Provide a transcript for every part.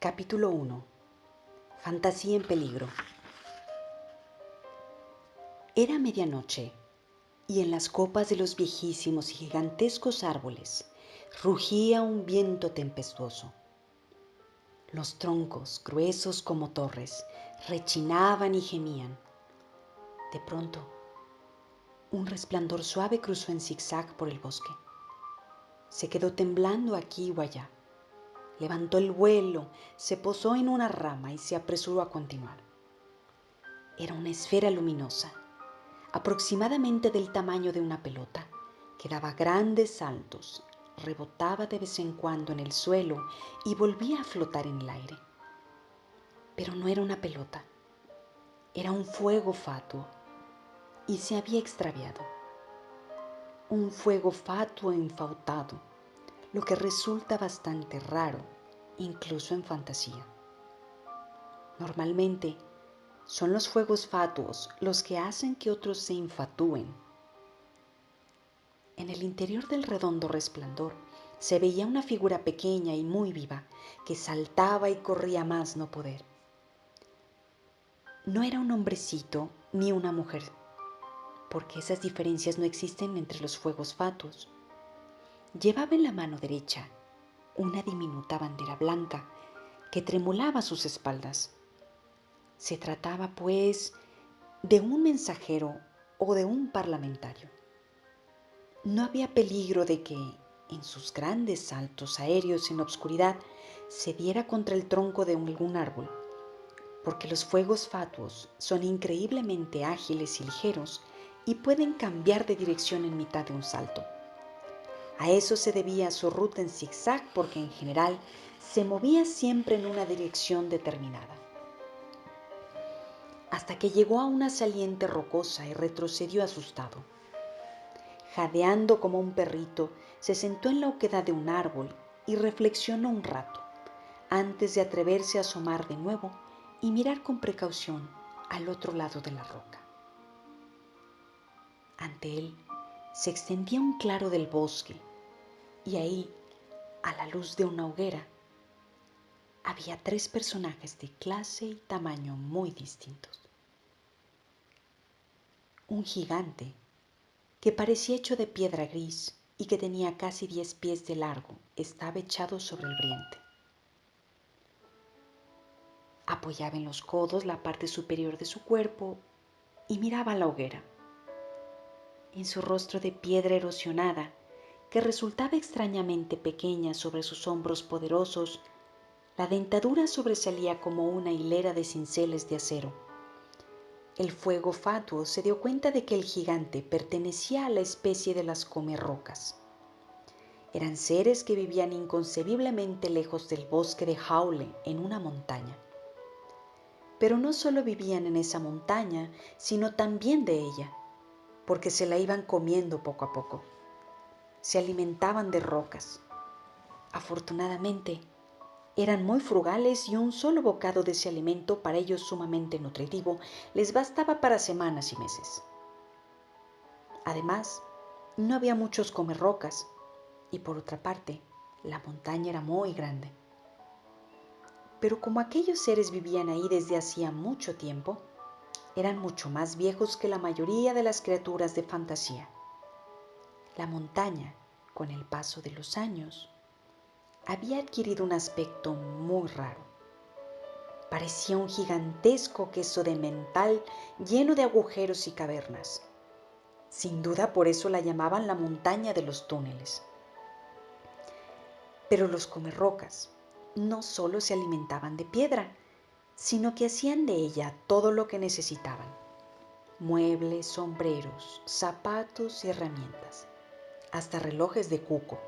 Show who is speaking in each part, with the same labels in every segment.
Speaker 1: Capítulo 1. Fantasía en peligro. Era medianoche, y en las copas de los viejísimos y gigantescos árboles rugía un viento tempestuoso. Los troncos, gruesos como torres, rechinaban y gemían. De pronto, un resplandor suave cruzó en zigzag por el bosque. Se quedó temblando aquí o allá. Levantó el vuelo, se posó en una rama y se apresuró a continuar. Era una esfera luminosa, aproximadamente del tamaño de una pelota, que daba grandes saltos, rebotaba de vez en cuando en el suelo y volvía a flotar en el aire. Pero no era una pelota, era un fuego fatuo y se había extraviado. Un fuego fatuo infautado, lo que resulta bastante raro, incluso en fantasía. Normalmente, son los fuegos fatuos los que hacen que otros se infatúen. En el interior del redondo resplandor se veía una figura pequeña y muy viva que saltaba y corría más no poder. No era un hombrecito ni una mujer, porque esas diferencias no existen entre los fuegos fatuos. Llevaba en la mano derecha una diminuta bandera blanca que tremolaba a sus espaldas. Se trataba, pues, de un mensajero o de un parlamentario. No había peligro de que, en sus grandes saltos aéreos en la oscuridad, se diera contra el tronco de algún árbol, porque los fuegos fatuos son increíblemente ágiles y ligeros y pueden cambiar de dirección en mitad de un salto. A eso se debía su ruta en zigzag, porque en general se movía siempre en una dirección determinada. Hasta que llegó a una saliente rocosa y retrocedió asustado. Jadeando como un perrito, se sentó en la oquedad de un árbol y reflexionó un rato, antes de atreverse a asomar de nuevo y mirar con precaución al otro lado de la roca. Ante él se extendía un claro del bosque, y ahí, a la luz de una hoguera, había 3 personajes de clase y tamaño muy distintos. Un gigante que parecía hecho de piedra gris y que tenía casi 10 pies de largo, estaba echado sobre el briente. Apoyaba en los codos la parte superior de su cuerpo y miraba a la hoguera. En su rostro de piedra erosionada, que resultaba extrañamente pequeña sobre sus hombros poderosos, la dentadura sobresalía como una hilera de cinceles de acero. El fuego fatuo se dio cuenta de que el gigante pertenecía a la especie de las comerrocas. Eran seres que vivían inconcebiblemente lejos del bosque de Jaule, en una montaña. Pero no solo vivían en esa montaña, sino también de ella, porque se la iban comiendo poco a poco. Se alimentaban de rocas. Afortunadamente, eran muy frugales y un solo bocado de ese alimento, para ellos sumamente nutritivo, les bastaba para semanas y meses. Además, no había muchos comerrocas y, por otra parte, la montaña era muy grande. Pero como aquellos seres vivían ahí desde hacía mucho tiempo, eran mucho más viejos que la mayoría de las criaturas de fantasía. La montaña, con el paso de los años, había adquirido un aspecto muy raro. Parecía un gigantesco queso de mental lleno de agujeros y cavernas. Sin duda por eso la llamaban la montaña de los túneles. Pero los comerrocas no solo se alimentaban de piedra, sino que hacían de ella todo lo que necesitaban: muebles, sombreros, zapatos y herramientas, hasta relojes de cuco.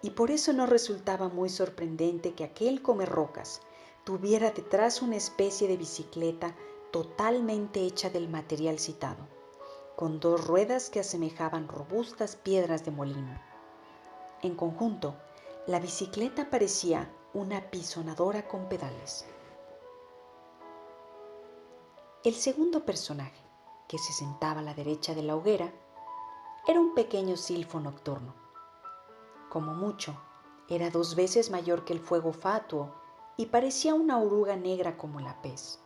Speaker 1: Y por eso no resultaba muy sorprendente que aquel comerrocas tuviera detrás una especie de bicicleta totalmente hecha del material citado, con 2 ruedas que asemejaban robustas piedras de molino. En conjunto, la bicicleta parecía una pisonadora con pedales. El segundo personaje, que se sentaba a la derecha de la hoguera, era un pequeño silfo nocturno. Como mucho, era 2 veces mayor que el fuego fatuo y parecía una oruga negra como la pez,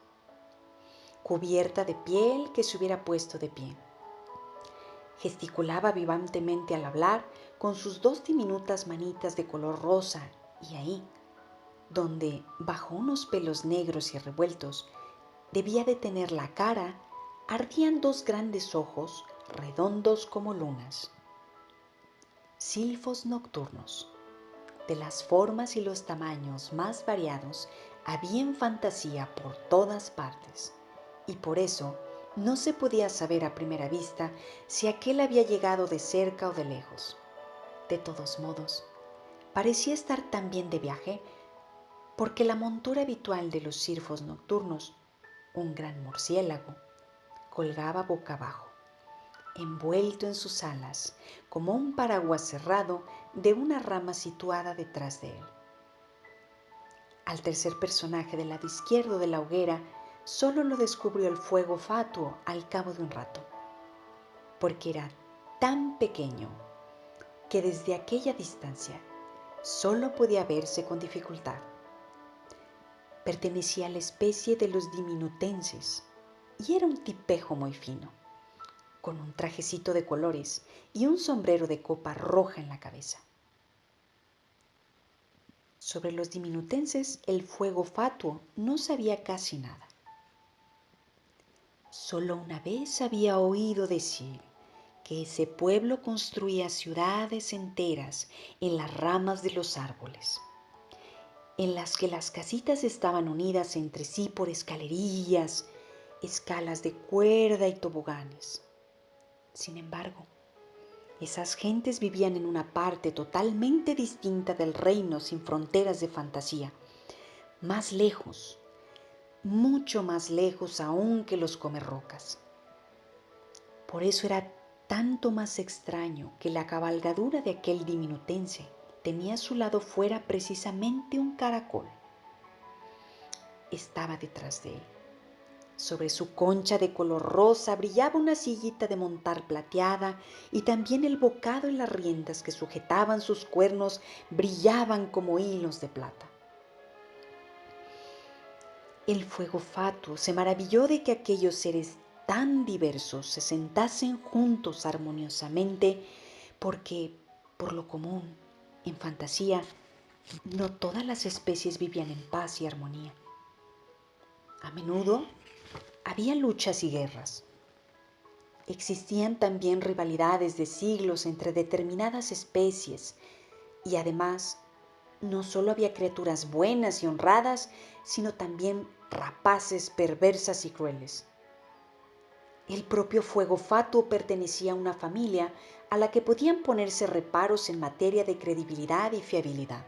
Speaker 1: cubierta de piel que se hubiera puesto de pie. Gesticulaba vivantemente al hablar con sus dos diminutas manitas de color rosa y ahí, donde, bajo unos pelos negros y revueltos, debía de tener la cara, ardían dos grandes ojos redondos como lunas. Silfos nocturnos, de las formas y los tamaños más variados, había en fantasía por todas partes, y por eso no se podía saber a primera vista si aquel había llegado de cerca o de lejos. De todos modos, parecía estar también de viaje, porque la montura habitual de los silfos nocturnos, un gran murciélago, colgaba boca abajo, envuelto en sus alas, como un paraguas cerrado de una rama situada detrás de él. Al tercer personaje del lado izquierdo de la hoguera solo lo descubrió el fuego fatuo al cabo de un rato, porque era tan pequeño que desde aquella distancia solo podía verse con dificultad. Pertenecía a la especie de los diminutenses y era un tipejo muy fino, con un trajecito de colores y un sombrero de copa roja en la cabeza. Sobre los diminutenses el fuego fatuo no sabía casi nada. Solo una vez había oído decir que ese pueblo construía ciudades enteras en las ramas de los árboles, en las que las casitas estaban unidas entre sí por escalerillas, escalas de cuerda y toboganes. Sin embargo, esas gentes vivían en una parte totalmente distinta del reino sin fronteras de fantasía, más lejos, mucho más lejos aún que los comerrocas. Por eso era tanto más extraño que la cabalgadura de aquel diminutense tenía a su lado fuera precisamente un caracol. Estaba detrás de él. Sobre su concha de color rosa brillaba una sillita de montar plateada y también el bocado y las riendas que sujetaban sus cuernos brillaban como hilos de plata. El fuego fatuo se maravilló de que aquellos seres tan diversos se sentasen juntos armoniosamente porque, por lo común, en fantasía, no todas las especies vivían en paz y armonía. A menudo había luchas y guerras. Existían también rivalidades de siglos entre determinadas especies y además no solo había criaturas buenas y honradas, sino también rapaces, perversas y crueles. El propio fuego fatuo pertenecía a una familia a la que podían ponerse reparos en materia de credibilidad y fiabilidad.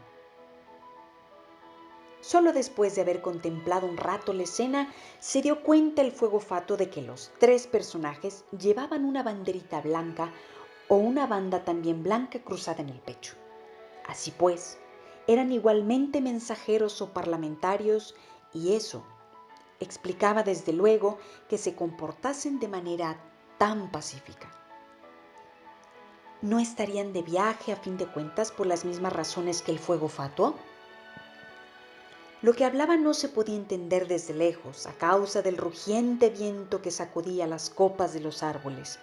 Speaker 1: Solo después de haber contemplado un rato la escena, se dio cuenta el fuego fatuo de que los tres personajes llevaban una banderita blanca o una banda también blanca cruzada en el pecho. Así pues, eran igualmente mensajeros o parlamentarios y eso explicaba desde luego que se comportasen de manera tan pacífica. ¿No estarían de viaje a fin de cuentas por las mismas razones que el fuego fatuo? Lo que hablaban no se podía entender desde lejos a causa del rugiente viento que sacudía las copas de los árboles,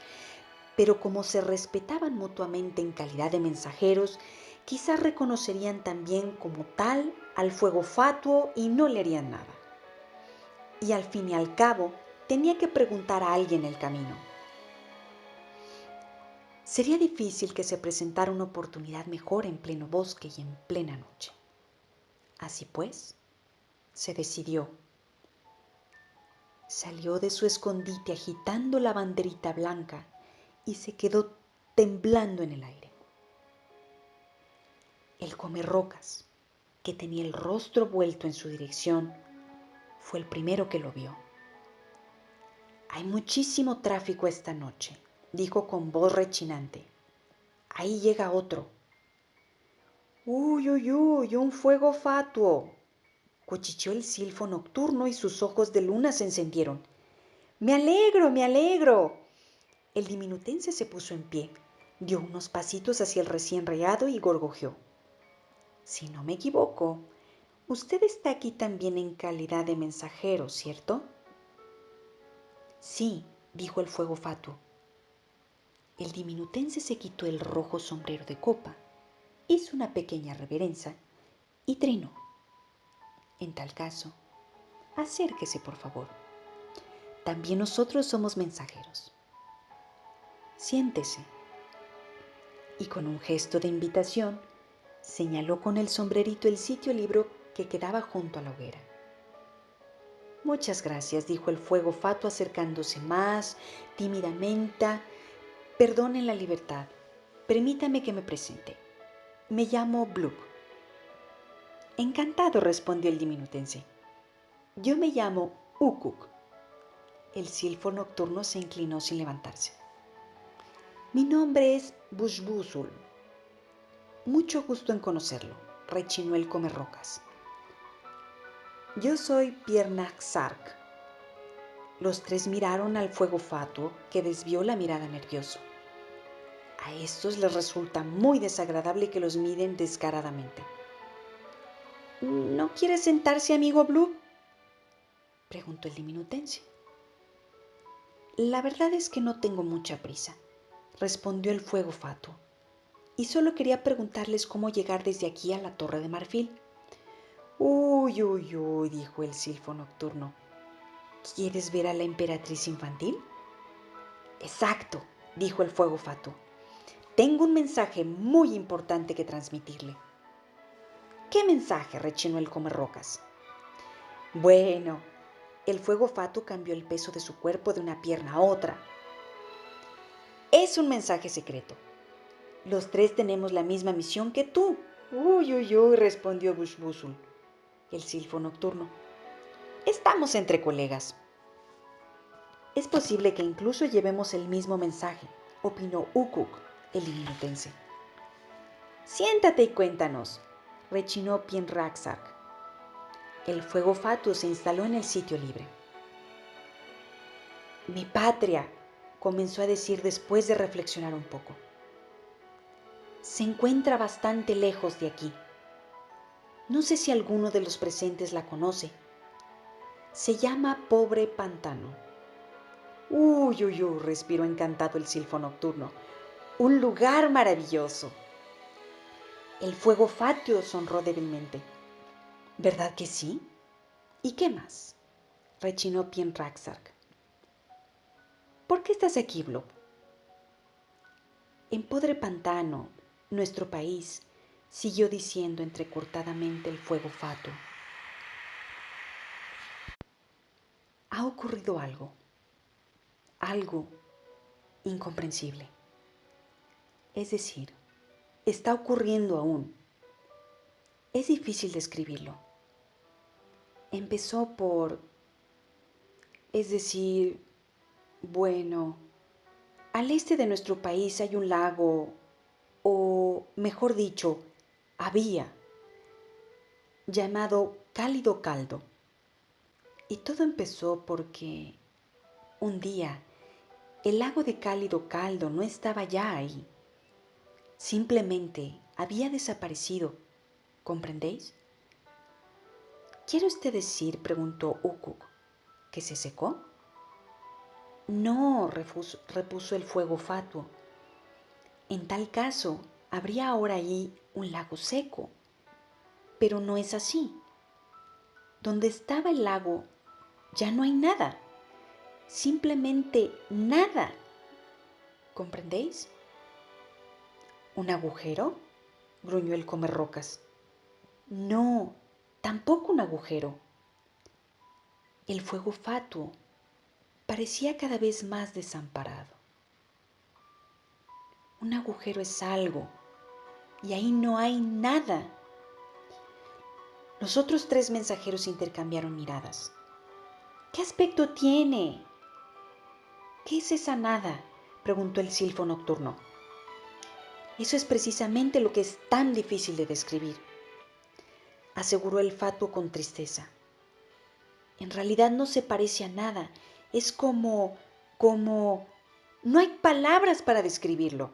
Speaker 1: pero como se respetaban mutuamente en calidad de mensajeros, quizás reconocerían también como tal al fuego fatuo y no le harían nada. Y al fin y al cabo, tenía que preguntar a alguien el camino. Sería difícil que se presentara una oportunidad mejor en pleno bosque y en plena noche. Así pues, se decidió. Salió de su escondite agitando la banderita blanca y se quedó temblando en el aire. El comerrocas, que tenía el rostro vuelto en su dirección, fue el primero que lo vio. «Hay muchísimo tráfico esta noche», dijo con voz rechinante. «Ahí llega otro». «Uy, uy, uy, un fuego fatuo», cuchicheó el silfo nocturno y sus ojos de luna se encendieron. «Me alegro, me alegro». El diminutense se puso en pie, dio unos pasitos hacia el recién regado y gorgojeó. «Si no me equivoco, Usted está aquí también en calidad de mensajero, ¿cierto? Sí, dijo el fuego fatuo. El diminutense se quitó el rojo sombrero de copa, hizo una pequeña reverencia y trinó. En tal caso, acérquese, por favor. También nosotros somos mensajeros. Siéntese. Y con un gesto de invitación, señaló con el sombrerito el sitio libre que quedaba junto a la hoguera. Muchas gracias, dijo el fuego fatuo acercándose más tímidamente. Perdone la libertad. Permítame que me presente. Me llamo Bloop. Encantado, respondió el diminutense. Yo me llamo Ukuk. El silfo nocturno se inclinó sin levantarse. Mi nombre es Bushbusul. Mucho gusto en conocerlo, rechinó el comerrocas. Yo soy Piernaxark. Los tres miraron al fuego fatuo, que desvió la mirada nervioso. A estos les resulta muy desagradable que los miren descaradamente. ¿No quiere sentarse, amigo Blue?, preguntó el diminutense. La verdad es que no tengo mucha prisa, respondió el fuego fatuo, y solo quería preguntarles cómo llegar desde aquí a la Torre de Marfil. Uy, uy, uy, dijo el silfo nocturno. ¿Quieres ver a la emperatriz infantil? Exacto, dijo el fuego fatuo. Tengo un mensaje muy importante que transmitirle. ¿Qué mensaje?, rechinó el comerrocas. Bueno, el fuego fatuo cambió el peso de su cuerpo de una pierna a otra. Es un mensaje secreto. Los tres tenemos la misma misión que tú. Uy, uy, uy, respondió Bushbusul, el silfo nocturno. Estamos entre colegas. Es posible que incluso llevemos el mismo mensaje, opinó Ukuk, el diminutense. Siéntate y cuéntanos, rechinó Pienraxark. El fuego fatuo se instaló en el sitio libre. Mi patria, comenzó a decir después de reflexionar un poco. Se encuentra bastante lejos de aquí. No sé si alguno de los presentes la conoce. Se llama Pobre Pantano. Uy, uy, uy, respiró encantado el silfo nocturno. Un lugar maravilloso. El fuego fatuo sonró débilmente. ¿Verdad que sí? ¿Y qué más?, rechinó Pienraxark. ¿Por qué estás aquí, Blob? En Podre Pantano, nuestro país, siguió diciendo entrecortadamente el fuego fatuo. Ha ocurrido algo incomprensible. Es decir, está ocurriendo aún. Es difícil describirlo. Empezó por, es decir, bueno, al este de nuestro país hay un lago, o mejor dicho, había, llamado Cálido Caldo. Y todo empezó porque un día el lago de Cálido Caldo no estaba ya ahí. Simplemente había desaparecido. ¿Comprendéis? ¿Quiere usted decir, preguntó Ukuk, que se secó? No, repuso el fuego fatuo. En tal caso, habría ahora ahí un lago seco. Pero no es así. Donde estaba el lago ya no hay nada. Simplemente nada. ¿Comprendéis? ¿Un agujero?, gruñó el comerrocas. No, tampoco un agujero. El fuego fatuo parecía cada vez más desamparado. Un agujero es algo, y ahí no hay nada. Los otros tres mensajeros intercambiaron miradas. ¿Qué aspecto tiene? ¿Qué es esa nada?, preguntó el silfo nocturno. Eso es precisamente lo que es tan difícil de describir, aseguró el fatuo con tristeza. En realidad no se parece a nada. Es como... No hay palabras para describirlo.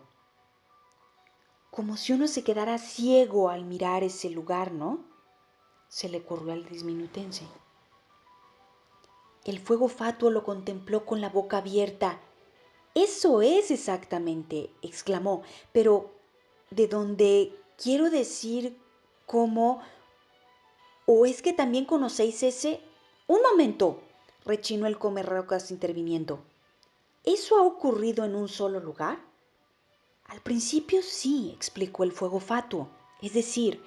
Speaker 1: Como si uno se quedara ciego al mirar ese lugar, ¿no? se le ocurrió al disminutense. El fuego fatuo lo contempló con la boca abierta. Eso es exactamente, exclamó, pero ¿de dónde quiero decir cómo? ¿O es que también conocéis ese? Un momento, rechinó el comerrocas interviniendo. ¿Eso ha ocurrido en un solo lugar? Al principio sí, explicó el fuego fatuo. Es decir,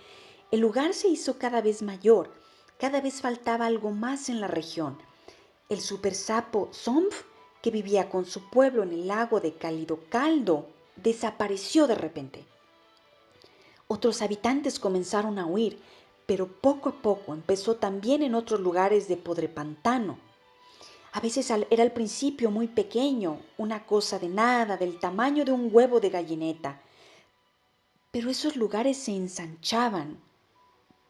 Speaker 1: el lugar se hizo cada vez mayor, cada vez faltaba algo más en la región. El supersapo Zomph, que vivía con su pueblo en el lago de Cálido Caldo, desapareció de repente. Otros habitantes comenzaron a huir, pero poco a poco empezó también en otros lugares de Podrepantano. A veces era al principio muy pequeño, una cosa de nada, del tamaño de un huevo de gallineta. Pero esos lugares se ensanchaban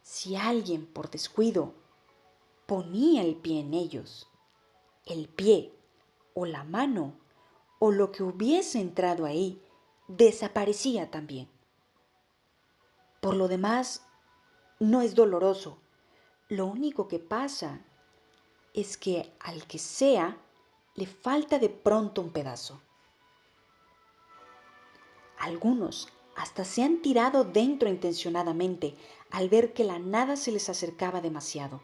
Speaker 1: si alguien, por descuido, ponía el pie en ellos. El pie, o la mano, o lo que hubiese entrado ahí, desaparecía también. Por lo demás, no es doloroso. Lo único que pasa es que al que sea le falta de pronto un pedazo. Algunos hasta se han tirado dentro intencionadamente al ver que la nada se les acercaba demasiado.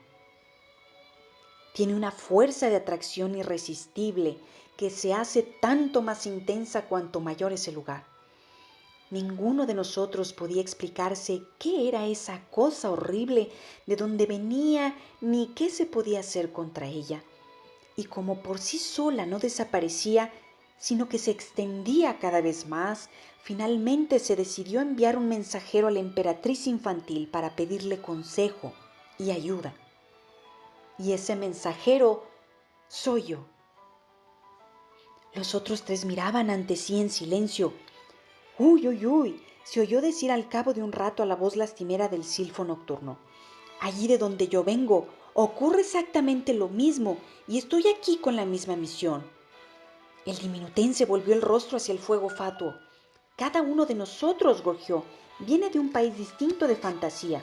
Speaker 1: Tiene una fuerza de atracción irresistible que se hace tanto más intensa cuanto mayor es el lugar. Ninguno de nosotros podía explicarse qué era esa cosa horrible, de dónde venía, ni qué se podía hacer contra ella. Y como por sí sola no desaparecía, sino que se extendía cada vez más, finalmente se decidió enviar un mensajero a la emperatriz infantil para pedirle consejo y ayuda. Y ese mensajero soy yo. Los otros tres miraban ante sí en silencio. ¡Uy, uy, uy! Se oyó decir al cabo de un rato a la voz lastimera del silfo nocturno. Allí de donde yo vengo ocurre exactamente lo mismo y estoy aquí con la misma misión. El diminutense volvió el rostro hacia el fuego fatuo. Cada uno de nosotros, gorjeó, viene de un país distinto de fantasía.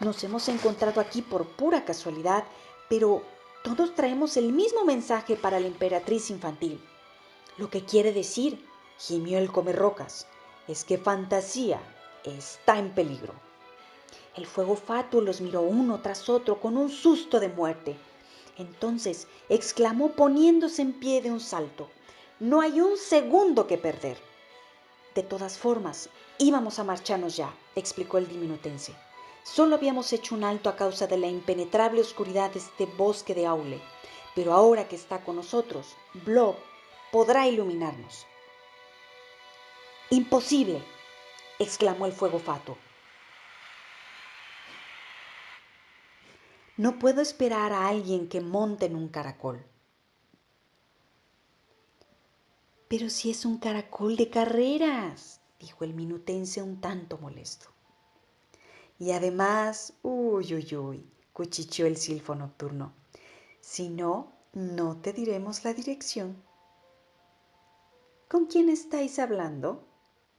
Speaker 1: Nos hemos encontrado aquí por pura casualidad, pero todos traemos el mismo mensaje para la emperatriz infantil. Lo que quiere decir, gimió el comerrocas, es que fantasía está en peligro. El fuego fatuo los miró uno tras otro con un susto de muerte. Entonces exclamó poniéndose en pie de un salto. No hay un segundo que perder. De todas formas, íbamos a marcharnos ya, explicó el diminutense. Solo habíamos hecho un alto a causa de la impenetrable oscuridad de este bosque de Aule. Pero ahora que está con nosotros, Blob podrá iluminarnos. ¡Imposible!, exclamó el fuego fatuo. No puedo esperar a alguien que monte en un caracol. Pero si es un caracol de carreras, dijo el minutense un tanto molesto. Y además, uy, uy, uy, cuchicheó el silfo nocturno. Si no, no te diremos la dirección. ¿Con quién estáis hablando?,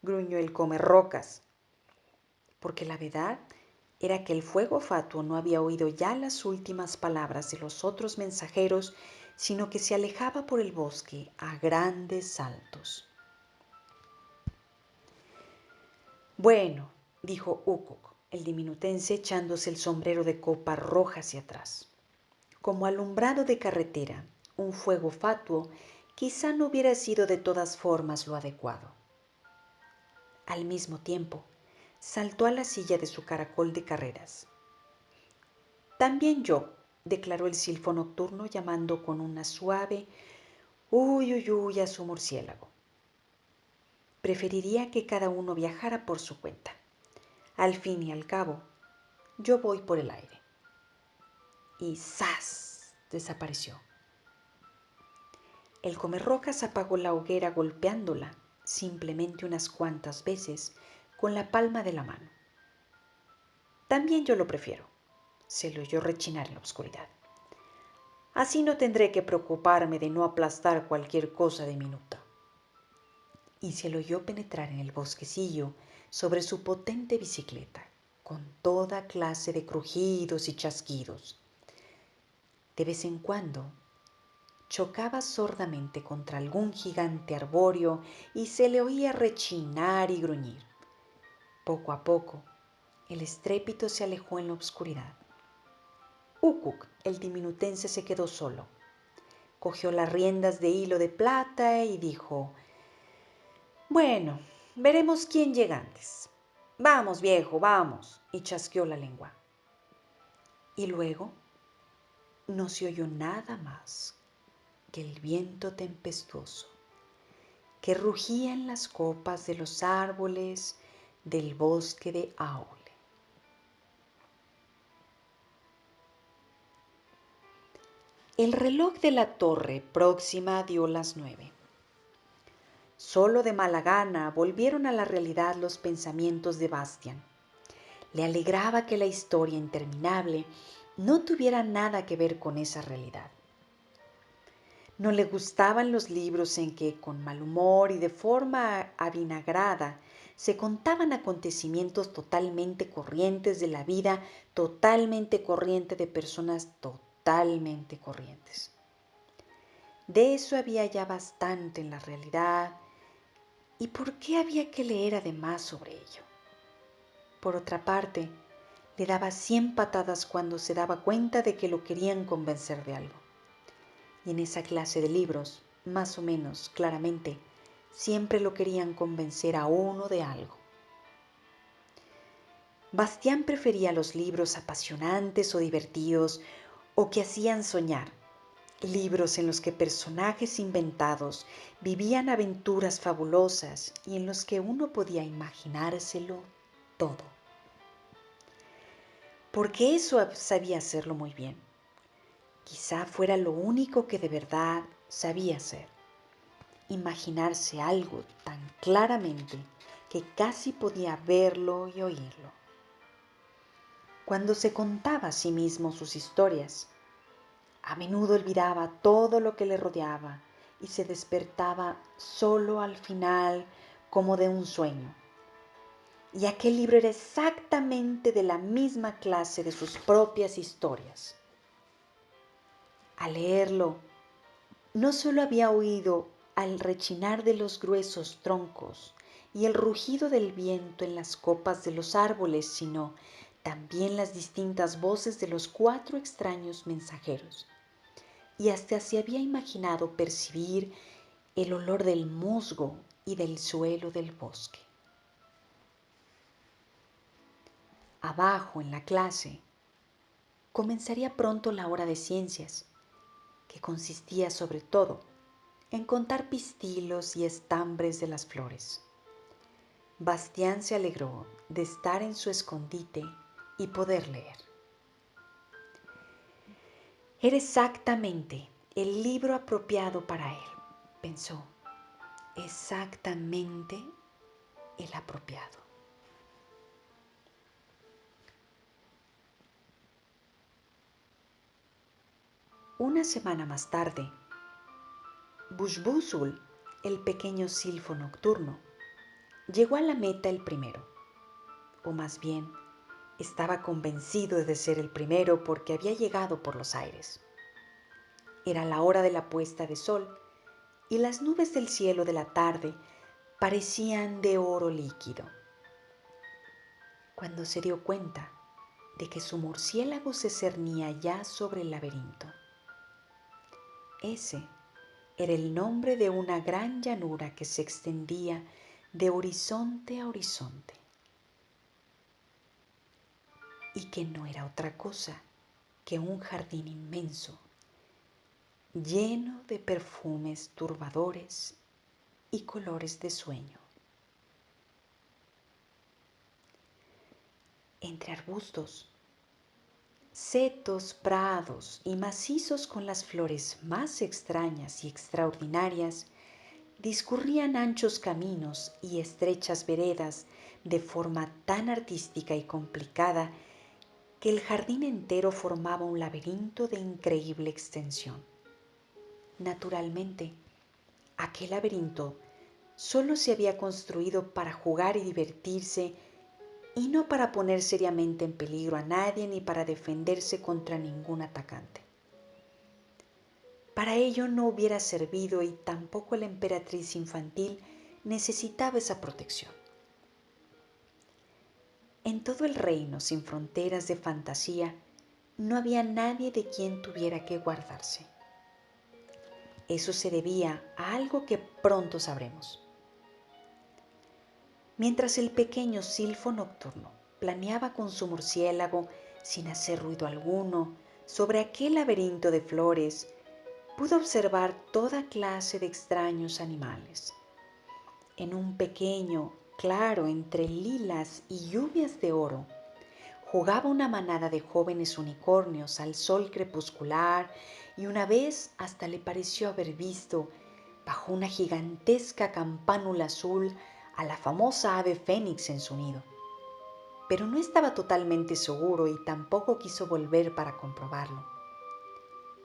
Speaker 1: gruñó el comerrocas. Porque la verdad era que el fuego fatuo no había oído ya las últimas palabras de los otros mensajeros, sino que se alejaba por el bosque a grandes saltos. Bueno, dijo Ukuk, el diminutense echándose el sombrero de copa roja hacia atrás. Como alumbrado de carretera, un fuego fatuo quizá no hubiera sido de todas formas lo adecuado. Al mismo tiempo, saltó a la silla de su caracol de carreras. También yo, declaró el silfo nocturno llamando con una suave uy, uy, uy a su murciélago. Preferiría que cada uno viajara por su cuenta. Al fin y al cabo, yo voy por el aire. Y ¡zas!, desapareció. El comerrocas apagó la hoguera golpeándola simplemente unas cuantas veces con la palma de la mano. También yo lo prefiero, se le oyó rechinar en la oscuridad. Así no tendré que preocuparme de no aplastar cualquier cosa diminuta. Y se le oyó penetrar en el bosquecillo sobre su potente bicicleta, con toda clase de crujidos y chasquidos. De vez en cuando chocaba sordamente contra algún gigante arbóreo y se le oía rechinar y gruñir. Poco a poco, el estrépito se alejó en la oscuridad. Ukuk, el diminutense, se quedó solo. Cogió las riendas de hilo de plata y dijo: «Bueno, veremos quién llega antes. Vamos, viejo, vamos», y chasqueó la lengua. Y luego no se oyó nada más que el viento tempestuoso que rugía en las copas de los árboles del bosque de Aule. El reloj de la torre próxima dio las 9. Solo de mala gana volvieron a la realidad los pensamientos de Bastián. Le alegraba que la historia interminable no tuviera nada que ver con esa realidad. No le gustaban los libros en que, con mal humor y de forma avinagrada, se contaban acontecimientos totalmente corrientes de la vida totalmente corriente de personas totalmente corrientes. De eso había ya bastante en la realidad. ¿Y por qué había que leer además sobre ello? Por otra parte, le daba 100 patadas cuando se daba cuenta de que lo querían convencer de algo. Y en esa clase de libros, más o menos claramente, siempre lo querían convencer a uno de algo. Bastián prefería los libros apasionantes o divertidos o que hacían soñar, libros en los que personajes inventados vivían aventuras fabulosas y en los que uno podía imaginárselo todo. Porque eso sabía hacerlo muy bien. Quizá fuera lo único que de verdad sabía hacer. Imaginarse algo tan claramente que casi podía verlo y oírlo. Cuando se contaba a sí mismo sus historias, a menudo olvidaba todo lo que le rodeaba y se despertaba solo al final como de un sueño. Y aquel libro era exactamente de la misma clase de sus propias historias. Al leerlo, no solo había oído al rechinar de los gruesos troncos y el rugido del viento en las copas de los árboles, sino también las distintas voces de los 4 extraños mensajeros. Y hasta se había imaginado percibir el olor del musgo y del suelo del bosque. Abajo en la clase comenzaría pronto la hora de ciencias, que consistía sobre todo en contar pistilos y estambres de las flores. Bastián se alegró de estar en su escondite y poder leer. Era exactamente el libro apropiado para él, pensó. Exactamente el apropiado. Una semana más tarde, Bushbusul, el pequeño silfo nocturno, llegó a la meta el primero, o más bien, estaba convencido de ser el primero porque había llegado por los aires. Era la hora de la puesta de sol y las nubes del cielo de la tarde parecían de oro líquido. Cuando se dio cuenta de que su murciélago se cernía ya sobre el laberinto. Ese era el nombre de una gran llanura que se extendía de horizonte a horizonte y que no era otra cosa que un jardín inmenso, lleno de perfumes turbadores y colores de sueño. Entre arbustos, setos, prados y macizos con las flores más extrañas y extraordinarias, discurrían anchos caminos y estrechas veredas de forma tan artística y complicada que el jardín entero formaba un laberinto de increíble extensión. Naturalmente, aquel laberinto solo se había construido para jugar y divertirse y no para poner seriamente en peligro a nadie ni para defenderse contra ningún atacante. Para ello no hubiera servido y tampoco la emperatriz infantil necesitaba esa protección. En todo el reino sin fronteras de fantasía, no había nadie de quien tuviera que guardarse. Eso se debía a algo que pronto sabremos. Mientras el pequeño silfo nocturno planeaba con su murciélago, sin hacer ruido alguno, sobre aquel laberinto de flores, pudo observar toda clase de extraños animales. En un pequeño claro entre lilas y lluvias de oro, jugaba una manada de jóvenes unicornios al sol crepuscular y una vez hasta le pareció haber visto, bajo una gigantesca campánula azul, a la famosa ave fénix en su nido. Pero no estaba totalmente seguro y tampoco quiso volver para comprobarlo,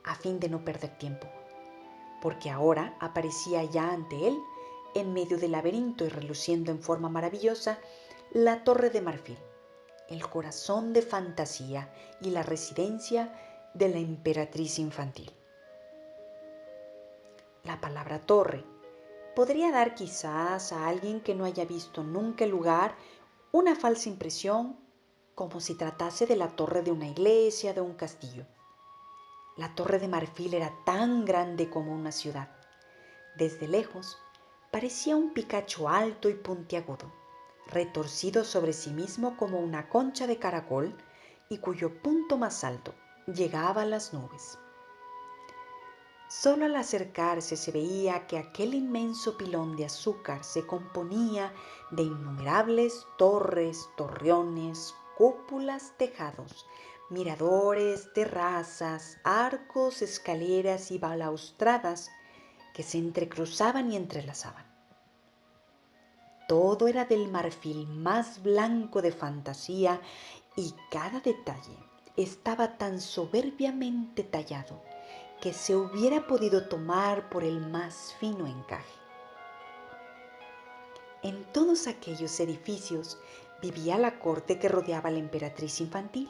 Speaker 1: a fin de no perder tiempo, porque ahora aparecía ya ante él, en medio del laberinto y reluciendo en forma maravillosa, la Torre de Marfil, el corazón de fantasía y la residencia de la emperatriz infantil. La palabra torre podría dar quizás a alguien que no haya visto nunca el lugar una falsa impresión, como si tratase de la torre de una iglesia, de un castillo. La Torre de Marfil era tan grande como una ciudad. Desde lejos parecía un picacho alto y puntiagudo, retorcido sobre sí mismo como una concha de caracol y cuyo punto más alto llegaba a las nubes. Solo al acercarse se veía que aquel inmenso pilón de azúcar se componía de innumerables torres, torreones, cúpulas, tejados, miradores, terrazas, arcos, escaleras y balaustradas que se entrecruzaban y entrelazaban. Todo era del marfil más blanco de fantasía y cada detalle estaba tan soberbiamente tallado que se hubiera podido tomar por el más fino encaje. En todos aquellos edificios vivía la corte que rodeaba a la emperatriz infantil,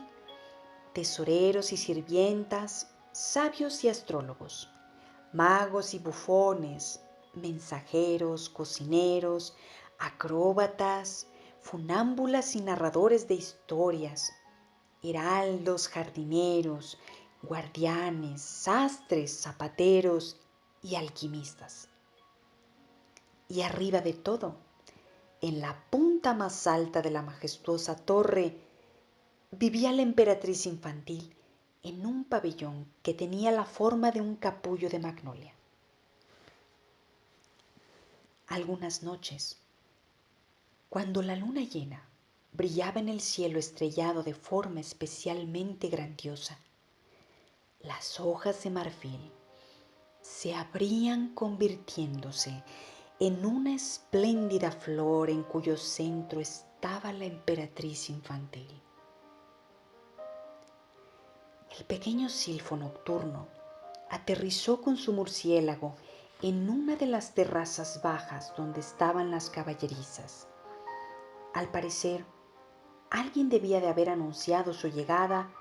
Speaker 1: tesoreros y sirvientas, sabios y astrólogos, magos y bufones, mensajeros, cocineros, acróbatas, funámbulas y narradores de historias, heraldos, jardineros, guardianes, sastres, zapateros y alquimistas. Y arriba de todo, en la punta más alta de la majestuosa torre, vivía la emperatriz infantil en un pabellón que tenía la forma de un capullo de magnolia. Algunas noches, cuando la luna llena brillaba en el cielo estrellado de forma especialmente grandiosa, las hojas de marfil se abrían convirtiéndose en una espléndida flor en cuyo centro estaba la emperatriz infantil. El pequeño silfo nocturno aterrizó con su murciélago en una de las terrazas bajas donde estaban las caballerizas. Al parecer, alguien debía de haber anunciado su llegada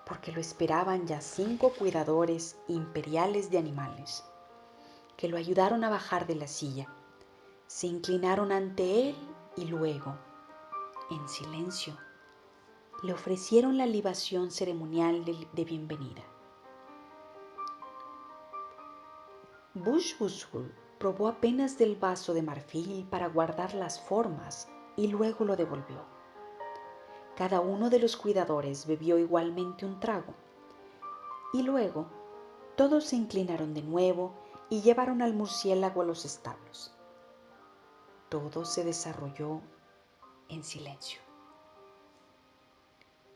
Speaker 1: porque lo esperaban ya 5 cuidadores imperiales de animales, que lo ayudaron a bajar de la silla. Se inclinaron ante él y luego, en silencio, le ofrecieron la libación ceremonial de bienvenida. Bushbushul probó apenas del vaso de marfil para guardar las formas y luego lo devolvió. Cada uno de los cuidadores bebió igualmente un trago y luego todos se inclinaron de nuevo y llevaron al murciélago a los establos. Todo se desarrolló en silencio.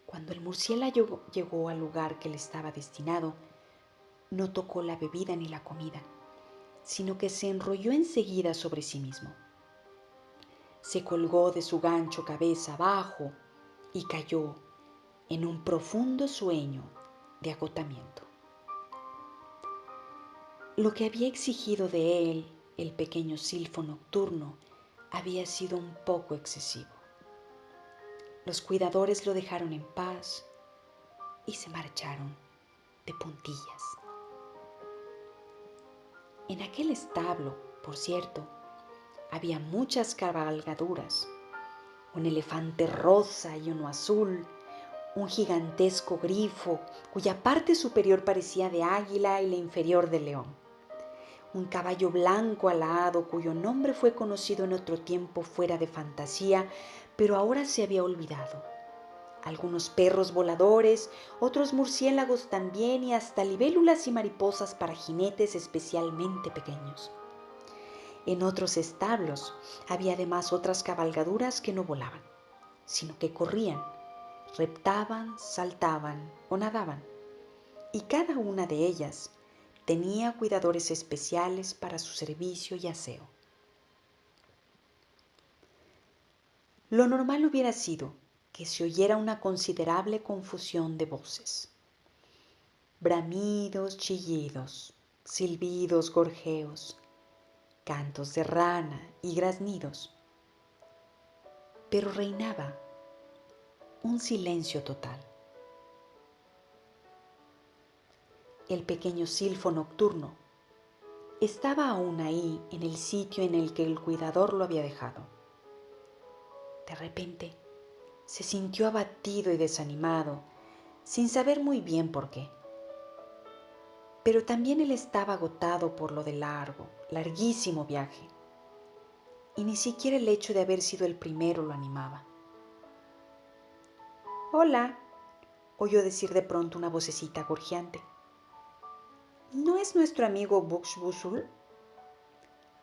Speaker 1: Cuando el murciélago llegó al lugar que le estaba destinado, no tocó la bebida ni la comida, sino que se enrolló enseguida sobre sí mismo. Se colgó de su gancho cabeza abajo y cayó en un profundo sueño de agotamiento. Lo que había exigido de él el pequeño silfo nocturno había sido un poco excesivo. Los cuidadores lo dejaron en paz y se marcharon de puntillas. En aquel establo, por cierto, había muchas cabalgaduras, un elefante rosa y uno azul, un gigantesco grifo cuya parte superior parecía de águila y la inferior de león, un caballo blanco alado cuyo nombre fue conocido en otro tiempo fuera de fantasía, pero ahora se había olvidado, algunos perros voladores, otros murciélagos también y hasta libélulas y mariposas para jinetes especialmente pequeños. En otros establos había además otras cabalgaduras que no volaban, sino que corrían, reptaban, saltaban o nadaban, y cada una de ellas tenía cuidadores especiales para su servicio y aseo. Lo normal hubiera sido que se oyera una considerable confusión de voces. Bramidos, chillidos, silbidos, gorjeos, cantos de rana y graznidos. Pero reinaba un silencio total. El pequeño silfo nocturno estaba aún ahí en el sitio en el que el cuidador lo había dejado. De repente se sintió abatido y desanimado, sin saber muy bien por qué. Pero también él estaba agotado por lo del larguísimo viaje, y ni siquiera el hecho de haber sido el primero lo animaba. «Hola», oyó decir de pronto una vocecita gorjeante. «¿No es nuestro amigo Buxbusul?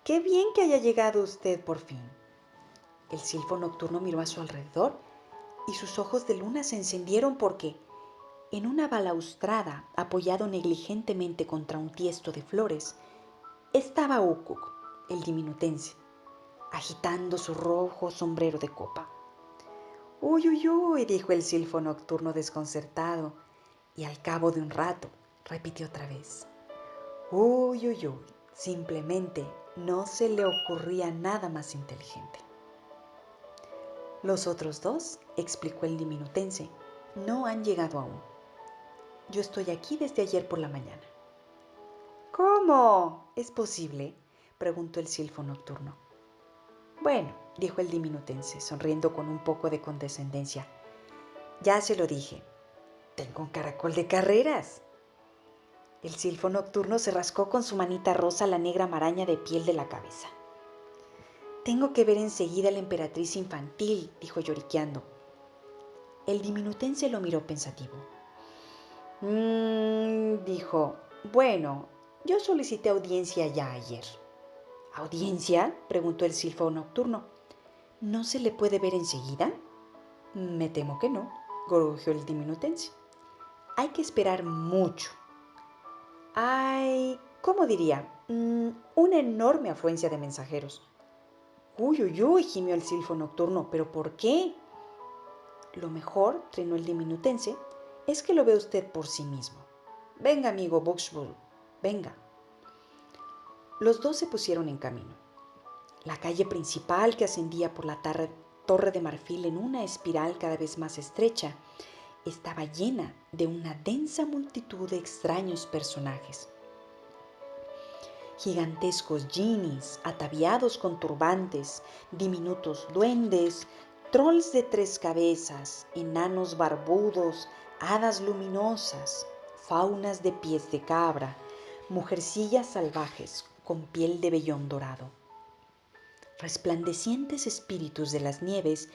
Speaker 1: ¡Qué bien que haya llegado usted por fin!». El silfo nocturno miró a su alrededor y sus ojos de luna se encendieron porque, en una balaustrada apoyado negligentemente contra un tiesto de flores, estaba Ukuk, el diminutense, agitando su rojo sombrero de copa. «Uy, uy, uy», dijo el silfo nocturno desconcertado, y al cabo de un rato repitió otra vez. «Uy, uy, uy», simplemente no se le ocurría nada más inteligente. «Los otros dos», explicó el diminutense, «no han llegado aún. Yo estoy aquí desde ayer por la mañana». «¿Cómo? ¿Es posible?», preguntó el silfo nocturno. «Bueno», dijo el diminutense, sonriendo con un poco de condescendencia, «ya se lo dije, tengo un caracol de carreras». El silfo nocturno se rascó con su manita rosa la negra maraña de piel de la cabeza. «Tengo que ver enseguida a la emperatriz infantil», dijo lloriqueando. El diminutense lo miró pensativo. Dijo, «bueno, yo solicité audiencia ya ayer». «¿Audiencia?», preguntó el silfo nocturno. «¿No se le puede ver enseguida?». «Me temo que no», gorjeó el diminutense. «Hay que esperar mucho. Hay, ¿cómo diría? Una enorme afluencia de mensajeros». «Uy, uy, uy», gimió el silfo nocturno, «¿pero por qué?». «Lo mejor», trinó el diminutense, «es que lo vea usted por sí mismo. Venga, amigo Buxbull, venga». Los dos se pusieron en camino. La calle principal, que ascendía por la torre de marfil en una espiral cada vez más estrecha, estaba llena de una densa multitud de extraños personajes. Gigantescos genies, ataviados con turbantes, diminutos duendes, trolls de 3 cabezas, enanos barbudos, hadas luminosas, faunas de pies de cabra, mujercillas salvajes con piel de vellón dorado, resplandecientes espíritus de las nieves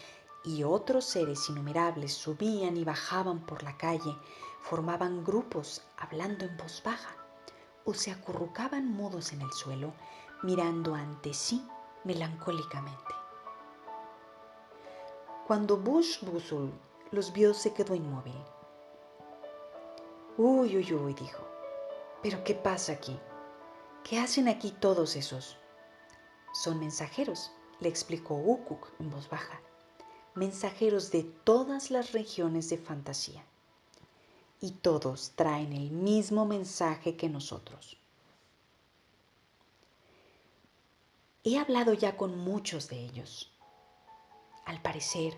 Speaker 1: y otros seres innumerables subían y bajaban por la calle, formaban grupos hablando en voz baja o se acurrucaban mudos en el suelo, mirando ante sí melancólicamente. Cuando Buxbusul los vio, se quedó inmóvil. «Uy, uy, uy», dijo, «¿pero qué pasa aquí? ¿Qué hacen aquí todos esos?». «Son mensajeros», le explicó Ukuk en voz baja, «mensajeros de todas las regiones de fantasía. Y todos traen el mismo mensaje que nosotros. He hablado ya con muchos de ellos. Al parecer,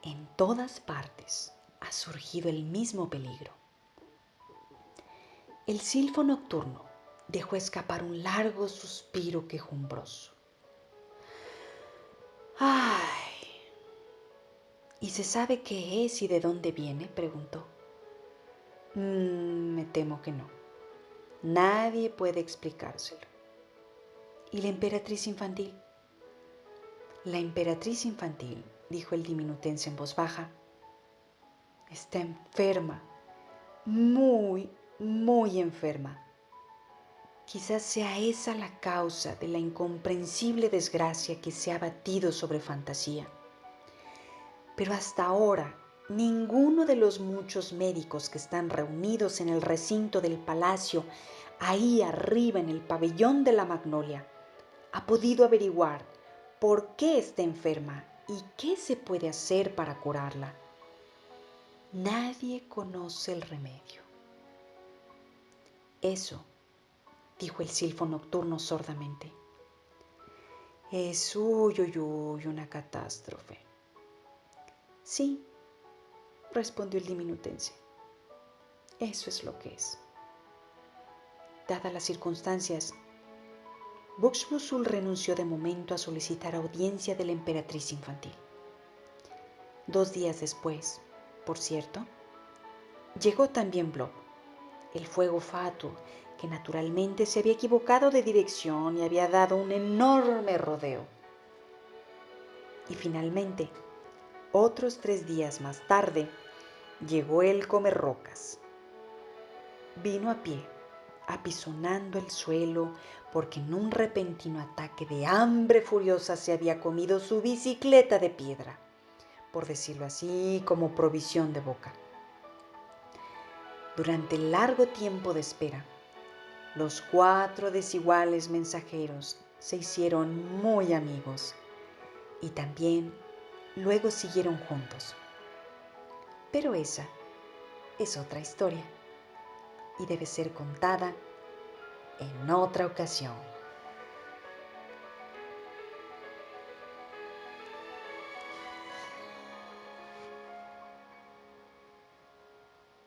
Speaker 1: En todas partes ha surgido el mismo peligro. El silfo nocturno dejó escapar un largo suspiro quejumbroso. ¡Ay! ¿Y se sabe qué es y de dónde viene?, preguntó. Me temo que no. Nadie puede explicárselo. ¿Y la emperatriz infantil? La emperatriz infantil, dijo el diminutense en voz baja, está enferma, muy, muy enferma. Quizás sea esa la causa de la incomprensible desgracia que se ha abatido sobre Fantasía. Pero hasta ahora, ninguno de los muchos médicos que están reunidos en el recinto del palacio, ahí arriba en el pabellón de la Magnolia, ha podido averiguar por qué está enferma y qué se puede hacer para curarla. Nadie conoce el remedio. Eso, dijo el silfo nocturno sordamente, es una catástrofe. Sí, respondió el diminutense, eso es lo que es. Dadas las circunstancias, Buxbuzul renunció de momento a solicitar audiencia de la emperatriz infantil. 2 días después, por cierto, llegó también Blob, el fuego fatuo, que naturalmente se había equivocado de dirección y había dado un enorme rodeo. Y finalmente, otros 3 días más tarde, llegó el Comerrocas. Vino a pie, apisonando el suelo, porque en un repentino ataque de hambre furiosa se había comido su bicicleta de piedra, por decirlo así, como provisión de boca. Durante el largo tiempo de espera, los 4 desiguales mensajeros se hicieron muy amigos y también luego siguieron juntos. Pero esa es otra historia y debe ser contada en otra ocasión.